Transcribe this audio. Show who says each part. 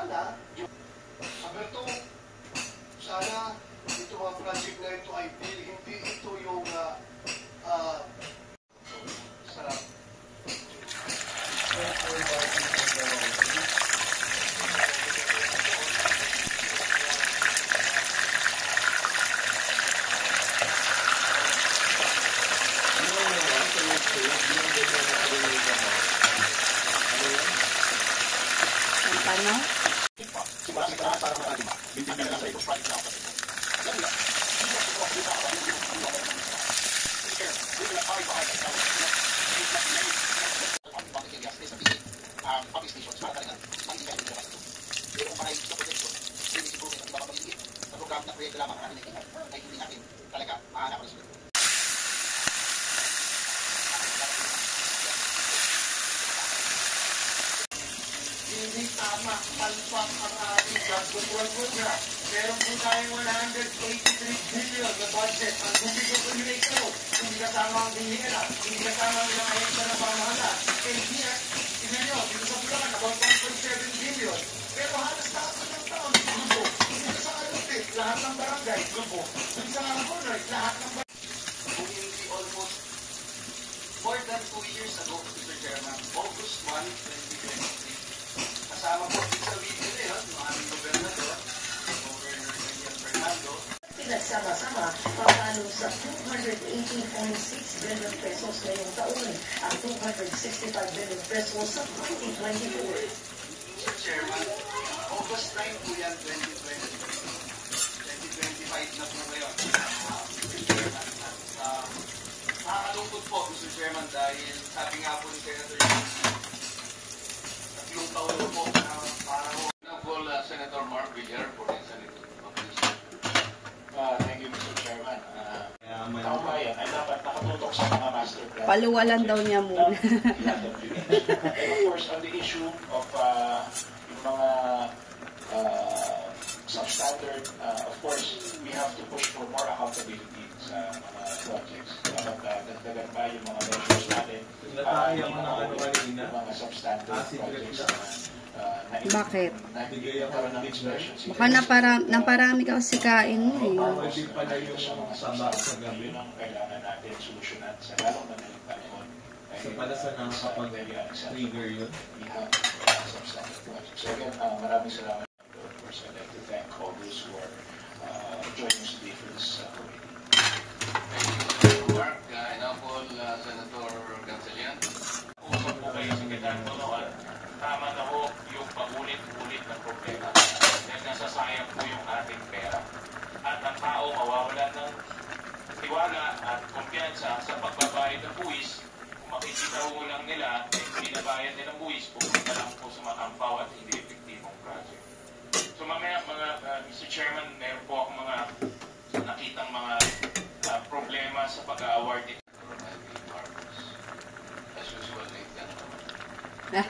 Speaker 1: sana, Alberto, sana ito ang project na ito ay hindi ito yung sarap.
Speaker 2: Ano?
Speaker 1: Hindi tama, palpak ang ating flood control program. Meron po tayong 183 billion na budget. Ang bumigay ko, hindi kasama ang binigyan, hindi kasama ang ilang ayos na pamahala. Hindi dito sa Bulacan, about 1.7 billion. Pero halos lahat ng taon, grupo. Dito sa Alupit, lahat ng barangay, grupo. Dito sa Alupit, lahat ng barangay. Kung hindi almost more than 2 years ago, Mr. Chairman, August 1, 2023, kasama po sa video na yun, yung aming gobernador, Governor Daniel Fernando.
Speaker 3: Pinagsama-sama, papalo sa 218.6 billion pesos ngayong taon at 265 billion pesos sa 2024.
Speaker 1: Mr. Chairman, August 9 po yan, 2025 na po ngayon. Mr. Chairman, nakakalungkot po, Mr. Chairman, dahil sabi nga po ni Senator yung taon po na parang
Speaker 4: call Senator Mark Villar for instance. Thank you, Mr. Chairman. Tama yan, ay dapat nakatutok sa mga master plan.
Speaker 2: Paluwalan daw niya muna.
Speaker 4: And of course, on the issue of yung mga substandard, of course, we have to push for more accountability sa mga projects. Dapat dagdagan pa yung mga measures natin. Yung mga substandard projects
Speaker 2: Bakit?
Speaker 4: Baka
Speaker 2: naparami ka kasi kain mo eh.
Speaker 4: Pwede pala yung sama sa gabi. Yun ang kailangan natin solusyonan sa lalong madaling panahon.
Speaker 5: So pala sa nakakapag-trigger yun?
Speaker 4: We have substantive projects. So again, maraming salamat. Of course, I'd like to thank all those who are joining us today for this committee.
Speaker 6: Thank you, Mr. Mark. Inapol, Senator Ganselian.
Speaker 4: Usap po kayo sa Secretary, tama na ho yung paulit-ulit na problema. Dahil nasasayang po yung ating pera. At ang tao mawawalan ng tiwala at kumpiyansa sa pagbabayad ng buwis. Kung makikita ho lang nila, binabayad nilang buwis, pupunta lang po sa matampaw at hindi epektibong project. So mamaya, Mr. Chairman, meron po akong mga nakitang mga problema sa pag-award nito.
Speaker 6: As usual, late yan.
Speaker 2: Ah.